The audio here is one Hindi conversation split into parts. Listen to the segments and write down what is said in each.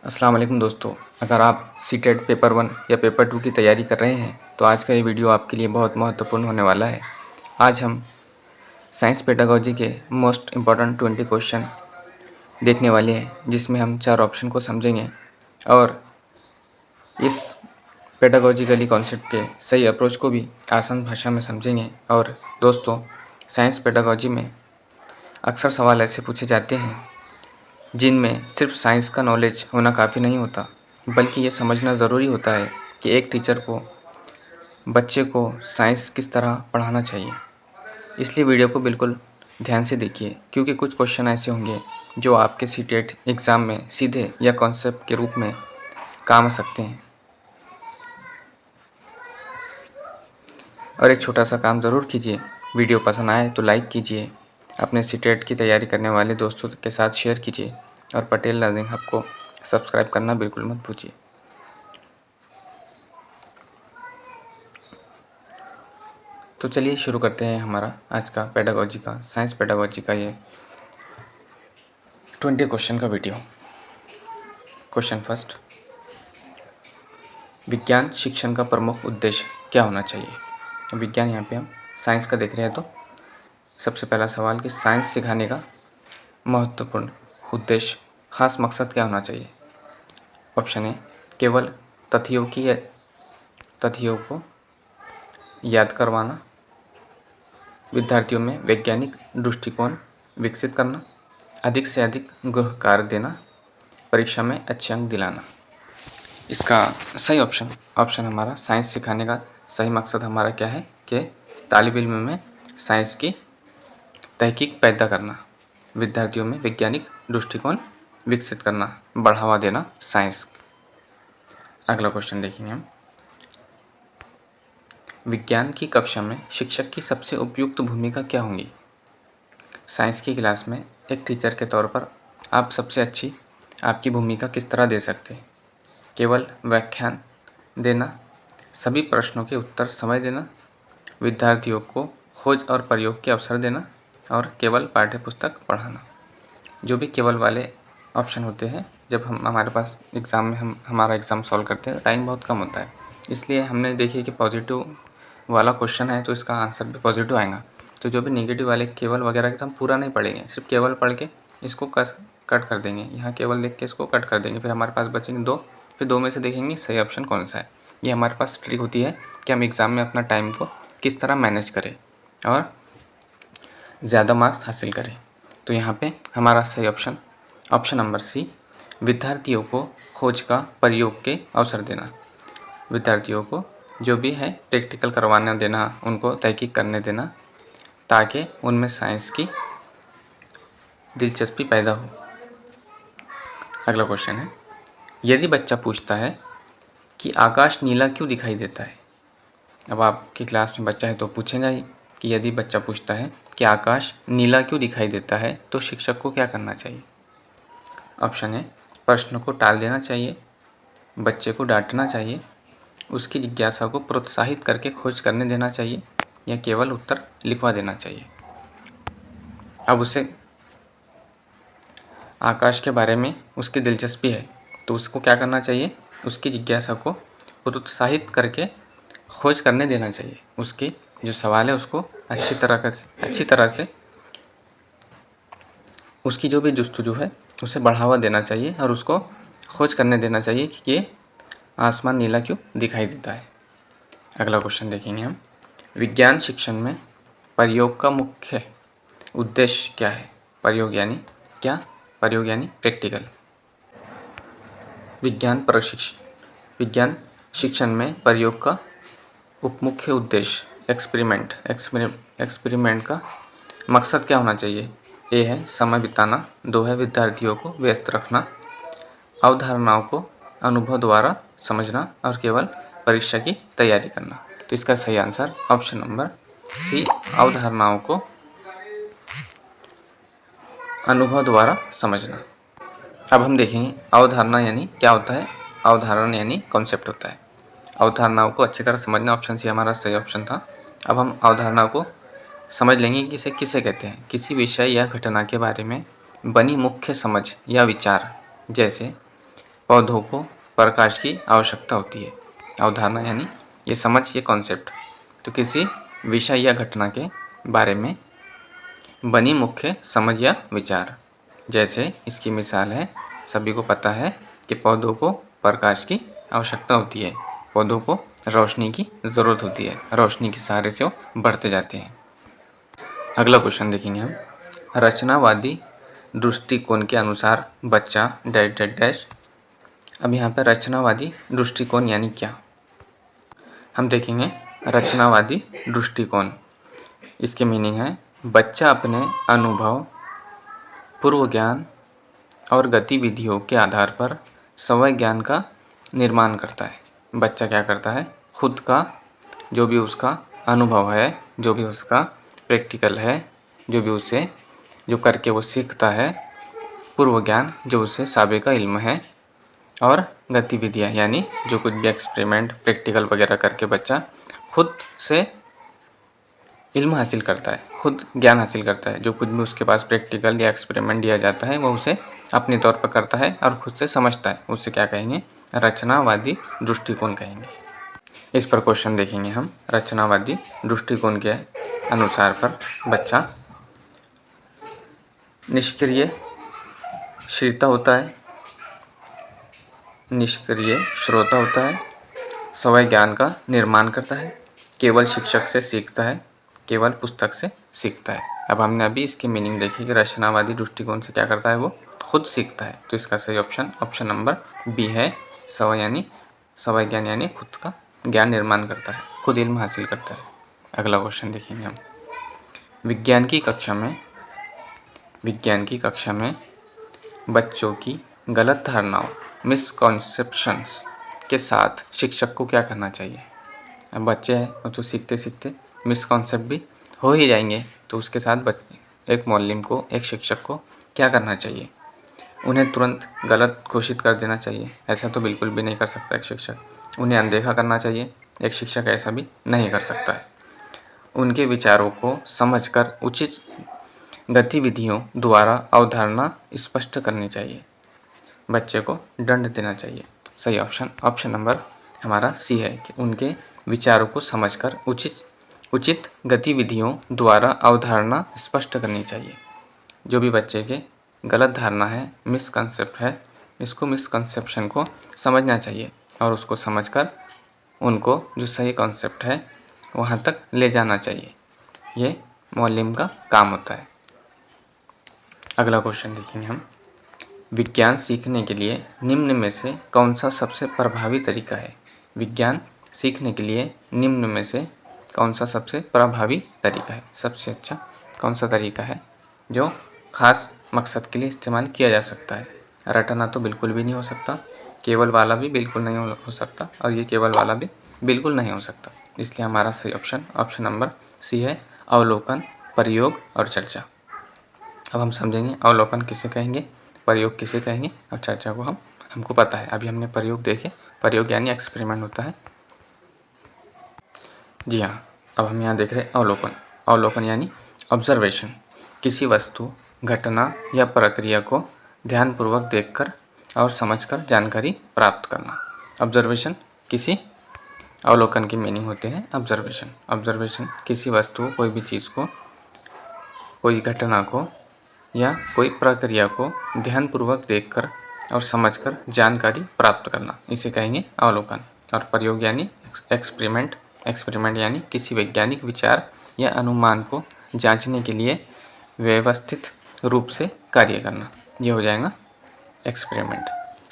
अस्सलाम वालेकुम दोस्तों। अगर आप सीटेट पेपर 1 या पेपर 2 की तैयारी कर रहे हैं तो आज का ये वीडियो आपके लिए बहुत महत्वपूर्ण होने वाला है। आज हम साइंस पेडागोजी के मोस्ट इम्पॉर्टेंट 20 क्वेश्चन देखने वाले हैं, जिसमें हम 4 ऑप्शन को समझेंगे और इस पेडागोजिकली कॉन्सेप्ट के सही अप्रोच को भी आसान भाषा में समझेंगे। और दोस्तों, साइंस पेडागोजी में अक्सर सवाल ऐसे पूछे जाते हैं जिनमें सिर्फ साइंस का नॉलेज होना काफ़ी नहीं होता, बल्कि ये समझना ज़रूरी होता है कि एक टीचर को बच्चे को साइंस किस तरह पढ़ाना चाहिए। इसलिए वीडियो को बिल्कुल ध्यान से देखिए, क्योंकि कुछ क्वेश्चन ऐसे होंगे जो आपके सीटेट एग्ज़ाम में सीधे या कॉन्सेप्ट के रूप में काम आ सकते हैं। और एक छोटा सा काम ज़रूर कीजिए, वीडियो पसंद आए तो लाइक कीजिए, अपने सीटेट की तैयारी करने वाले दोस्तों के साथ शेयर कीजिए और पटेल लर्निंग हब को सब्सक्राइब करना बिल्कुल मत भूलिए। तो चलिए शुरू करते हैं हमारा आज का पेडागोजी का साइंस पेडागोजी का ये 20 क्वेश्चन का वीडियो। क्वेश्चन फर्स्ट, विज्ञान शिक्षण का प्रमुख उद्देश्य क्या होना चाहिए। विज्ञान यहाँ पे हम साइंस का देख रहे हैं, तो सबसे पहला सवाल कि साइंस सिखाने का महत्वपूर्ण उद्देश्य, खास मकसद क्या होना चाहिए। ऑप्शन ए, केवल तथ्यों को याद करवाना, विद्यार्थियों में वैज्ञानिक दृष्टिकोण विकसित करना, अधिक से अधिक गृह कार्य देना, परीक्षा में अच्छे अंक दिलाना। इसका सही ऑप्शन हमारा साइंस सिखाने का सही मकसद हमारा क्या है कि तालिब इल्म में साइंस की तहकीक पैदा करना, विद्यार्थियों में वैज्ञानिक दृष्टिकोण विकसित करना, बढ़ावा देना साइंस। अगला क्वेश्चन देखेंगे हम, विज्ञान की कक्षा में शिक्षक की सबसे उपयुक्त भूमिका क्या होंगी। साइंस की क्लास में एक टीचर के तौर पर आप सबसे अच्छी आपकी भूमिका किस तरह दे सकते हैं। केवल व्याख्यान देना, सभी प्रश्नों के उत्तर समय देना, विद्यार्थियों को खोज और प्रयोग के अवसर देना, और केवल पाठ्यपुस्तक पढ़ाना। जो भी केवल वाले ऑप्शन होते हैं, जब हमारे पास एग्ज़ाम में हमारा एग्ज़ाम सॉल्व करते हैं टाइम बहुत कम होता है, इसलिए हमने देखिए कि पॉजिटिव वाला क्वेश्चन है तो इसका आंसर भी पॉजिटिव आएगा। तो जो भी नेगेटिव वाले केवल वगैरह एकदम पूरा नहीं पढ़ेंगे, सिर्फ केवल पढ़ के इसको कट कर देंगे, यहाँ केवल देख के इसको कट कर देंगे, फिर हमारे पास बचेंगे 2, फिर 2 में से देखेंगे सही ऑप्शन कौन सा है। ये हमारे पास ट्रिक होती है कि हम एग्ज़ाम में अपना टाइम को किस तरह मैनेज करें और ज़्यादा मार्क्स हासिल करें। तो यहाँ पे हमारा सही ऑप्शन नंबर सी, विद्यार्थियों को खोज का प्रयोग के अवसर देना, विद्यार्थियों को जो भी है प्रैक्टिकल करवाना देना, उनको तहकीक करने देना, ताकि उनमें साइंस की दिलचस्पी पैदा हो। अगला क्वेश्चन है, यदि बच्चा पूछता है कि आकाश नीला क्यों दिखाई देता है। अब आपकी क्लास में बच्चा है तो पूछेगा ही कि यदि बच्चा पूछता है कि आकाश नीला क्यों दिखाई देता है तो शिक्षक को क्या करना चाहिए। ऑप्शन है, प्रश्न को टाल देना चाहिए, बच्चे को डांटना चाहिए, उसकी जिज्ञासा को प्रोत्साहित करके खोज करने देना चाहिए, या केवल उत्तर लिखवा देना चाहिए। अब उसे आकाश के बारे में उसकी दिलचस्पी है तो उसको क्या करना चाहिए, उसकी जिज्ञासा को प्रोत्साहित करके खोज करने देना चाहिए। उसकी जो सवाल है उसको अच्छी तरह से उसकी जो भी जुस्तजू है उसे बढ़ावा देना चाहिए और उसको खोज करने देना चाहिए कि ये आसमान नीला क्यों दिखाई देता है। अगला क्वेश्चन देखेंगे हम, विज्ञान शिक्षण में प्रयोग का मुख्य उद्देश्य क्या है। प्रयोग यानी क्या, प्रयोग यानी प्रैक्टिकल। विज्ञान शिक्षण में प्रयोग का मुख्य उद्देश्य एक्सपेरिमेंट का मकसद क्या होना चाहिए। ए है समय बिताना, 2 है विद्यार्थियों को व्यस्त रखना, अवधारणाओं को अनुभव द्वारा समझना, और केवल परीक्षा की तैयारी करना। तो इसका सही आंसर ऑप्शन नंबर सी, अवधारणाओं को अनुभव द्वारा समझना। अब हम देखेंगे अवधारणा यानी क्या होता है। अवधारणा यानी कॉन्सेप्ट होता है, अवधारणाओं को अच्छी तरह समझना। ऑप्शन सी हमारा सही ऑप्शन था। अब हम अवधारणा को समझ लेंगे कि इसे किसे कहते हैं। किसी विषय या घटना के बारे में बनी मुख्य समझ या विचार, जैसे पौधों को प्रकाश की आवश्यकता होती है। अवधारणा यानी ये समझ, ये कॉन्सेप्ट। तो किसी विषय या घटना के बारे में बनी मुख्य समझ या विचार। जैसे इसकी मिसाल है, सभी को पता है कि पौधों को प्रकाश की आवश्यकता होती है, पौधों को रोशनी की ज़रूरत होती है, रोशनी के सहारे से वो बढ़ते जाते हैं। अगला क्वेश्चन देखेंगे हम। रचनावादी दृष्टिकोण के अनुसार बच्चा डैश डैश डैश। अब यहाँ पर रचनावादी दृष्टिकोण यानी क्या, हम देखेंगे। रचनावादी दृष्टिकोण, इसके मीनिंग है बच्चा अपने अनुभव, पूर्व ज्ञान और गतिविधियों के आधार पर स्वयं ज्ञान का निर्माण करता है। बच्चा क्या करता है, खुद का जो भी उसका अनुभव है, जो भी उसका प्रैक्टिकल है, जो भी उसे जो करके वो सीखता है, पूर्व ज्ञान जो उसे साबिका इल्म है, और गतिविधियाँ यानी जो कुछ भी एक्सपेरिमेंट प्रैक्टिकल वगैरह करके बच्चा खुद से इल्म हासिल करता है, खुद ज्ञान हासिल करता है। जो कुछ भी उसके पास प्रैक्टिकल या एक्सपेरिमेंट दिया जाता है वो उसे अपने तौर पर करता है और खुद से समझता है। उससे क्या कहेंगे, रचनावादी दृष्टिकोण कहेंगे। इस पर क्वेश्चन देखेंगे हम। रचनावादी दृष्टिकोण के अनुसार पर बच्चा निष्क्रिय श्रोता होता है, निष्क्रिय श्रोता होता है, स्वयं ज्ञान का निर्माण करता है, केवल शिक्षक से सीखता है, केवल पुस्तक से सीखता है। अब हमने अभी इसकी मीनिंग देखी कि रचनावादी दृष्टिकोण से क्या करता है, वो खुद सीखता है। तो इसका सही ऑप्शन नंबर बी है। स्वयं ज्ञान यानी खुद का ज्ञान निर्माण करता है, खुद इल्म हासिल करता है। अगला क्वेश्चन देखेंगे हम। विज्ञान की कक्षा में बच्चों की गलत धारणाओं, मिसकॉन्सेप्शंस के साथ शिक्षक को क्या करना चाहिए। अब बच्चे हैं वो तो सीखते सीखते मिसकॉन्सेप्ट भी हो ही जाएंगे, तो उसके साथ एक मौलवी को, एक शिक्षक को क्या करना चाहिए। उन्हें तुरंत गलत घोषित कर देना चाहिए, ऐसा तो बिल्कुल भी नहीं कर सकता एक शिक्षक। उन्हें अनदेखा करना चाहिए, एक शिक्षक ऐसा भी नहीं कर सकता है। उनके विचारों को समझकर उचित गतिविधियों द्वारा अवधारणा स्पष्ट करनी चाहिए। बच्चे को दंड देना चाहिए। सही ऑप्शन नंबर हमारा सी है कि उनके विचारों को समझकर उचित गतिविधियों द्वारा अवधारणा स्पष्ट करनी चाहिए। जो भी बच्चे के गलत धारणा है, मिसकंसेप्ट है, इसको मिसकंसेप्शन को समझना चाहिए और उसको समझकर उनको जो सही कॉन्सेप्ट है वहाँ तक ले जाना चाहिए। ये मौलवी का काम होता है। अगला क्वेश्चन देखेंगे हम। विज्ञान सीखने के लिए निम्न में से कौन सा सबसे प्रभावी तरीका है। विज्ञान सीखने के लिए निम्न में से कौन सा सबसे प्रभावी तरीका है, सबसे अच्छा कौन सा तरीका है जो खास मकसद के लिए इस्तेमाल किया जा सकता है। रटना तो बिल्कुल भी नहीं हो सकता, केवल वाला भी बिल्कुल नहीं हो सकता, और ये केवल वाला भी बिल्कुल नहीं हो सकता। इसलिए हमारा सही ऑप्शन नंबर सी है, अवलोकन, प्रयोग और चर्चा। अब हम समझेंगे अवलोकन किसे कहेंगे, प्रयोग किसे कहेंगे और चर्चा को हमको पता है। अभी हमने प्रयोग देखे, प्रयोग यानी एक्सपेरिमेंट होता है। जी हाँ, अब हम यहाँ देख रहे हैं अवलोकन। अवलोकन यानी ऑब्जर्वेशन, किसी वस्तु, घटना या प्रक्रिया को ध्यानपूर्वक देखकर और समझकर जानकारी प्राप्त करना। ऑब्जर्वेशन किसी अवलोकन की मीनिंग होते हैं ऑब्जर्वेशन किसी वस्तु, कोई भी चीज़ को, कोई घटना को या कोई प्रक्रिया को ध्यानपूर्वक देखकर और समझकर जानकारी प्राप्त करना, इसे कहेंगे अवलोकन। और प्रयोग यानी एक्सपेरिमेंट यानी किसी वैज्ञानिक विचार या अनुमान को जांचने के लिए व्यवस्थित रूप से कार्य करना, ये हो जाएगा एक्सपेरिमेंट।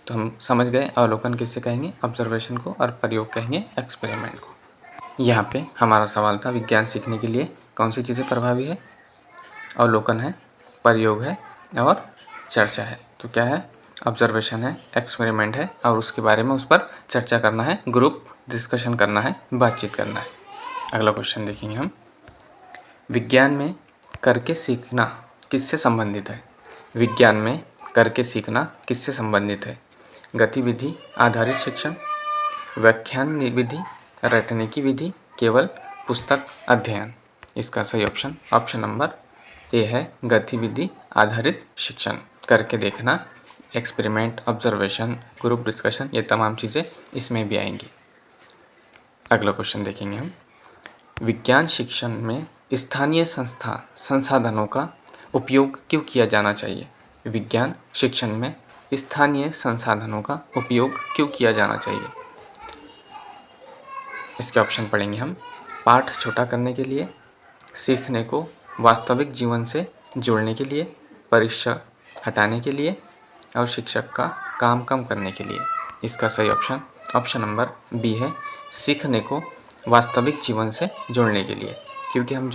तो हम समझ गए अवलोकन किसे कहेंगे, ऑब्जर्वेशन को, और प्रयोग कहेंगे एक्सपेरिमेंट को। यहाँ पे हमारा सवाल था विज्ञान सीखने के लिए कौन सी चीज़ें प्रभावी है। अवलोकन है, प्रयोग है और चर्चा है। तो क्या है, ऑब्जर्वेशन है, एक्सपेरिमेंट है, और उसके बारे में उस पर चर्चा करना है, ग्रुप डिस्कशन करना है, बातचीत करना है। अगला क्वेश्चन देखेंगे हम। विज्ञान में करके सीखना किससे संबंधित है। विज्ञान में करके सीखना किससे संबंधित है। गतिविधि आधारित शिक्षण, व्याख्यान विधि, रटने की विधि, केवल पुस्तक अध्ययन। इसका सही ऑप्शन नंबर ए है, गतिविधि आधारित शिक्षण। करके देखना, एक्सपेरिमेंट, ऑब्जर्वेशन, ग्रुप डिस्कशन, ये तमाम चीज़ें इसमें भी आएंगी। अगला क्वेश्चन देखेंगे हम। विज्ञान शिक्षण में स्थानीय संसाधनों का उपयोग क्यों किया जाना चाहिए? विज्ञान शिक्षण में स्थानीय संसाधनों का उपयोग क्यों किया जाना चाहिए? इसके ऑप्शन पढ़ेंगे हम। पाठ छोटा करने के लिए, सीखने को वास्तविक जीवन से जोड़ने के लिए, परीक्षा हटाने के लिए और शिक्षक का काम कम करने के लिए। इसका सही ऑप्शन नंबर बी है, सीखने को वास्तविक जीवन से जोड़ने के लिए। क्योंकि हम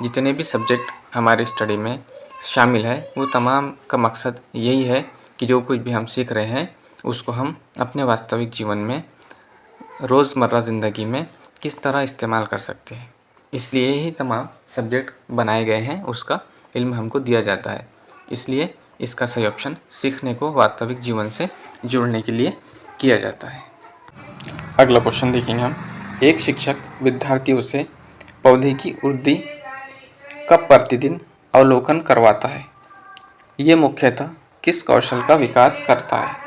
जितने भी सब्जेक्ट हमारे स्टडी में शामिल है वो तमाम का मकसद यही है कि जो कुछ भी हम सीख रहे हैं उसको हम अपने वास्तविक जीवन में रोज़मर्रा ज़िंदगी में किस तरह इस्तेमाल कर सकते हैं। इसलिए ही तमाम सब्जेक्ट बनाए गए हैं, उसका इल्म हमको दिया जाता है। इसलिए इसका सही ऑप्शन सीखने को वास्तविक जीवन से जोड़ने के लिए किया जाता है। अगला क्वेश्चन देखेंगे हम। एक शिक्षक विद्यार्थियों से पौधे की वृद्धि का प्रतिदिन अवलोकन करवाता है। ये मुख्यतः किस कौशल का विकास करता है?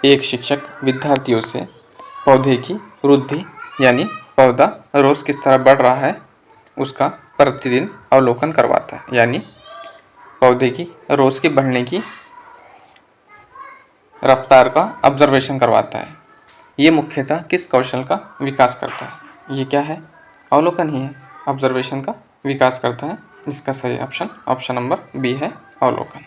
एक शिक्षक विद्यार्थियों से पौधे की वृद्धि यानी पौधा रोज़ किस तरह बढ़ रहा है उसका प्रतिदिन अवलोकन करवाता है, यानी पौधे की रोज़ की बढ़ने की रफ्तार का ऑब्जर्वेशन करवाता है। ये मुख्यतः किस कौशल का विकास करता है? ये क्या है? अवलोकन ही है, ऑब्जर्वेशन का विकास करता है। इसका सही ऑप्शन नंबर बी है, अवलोकन।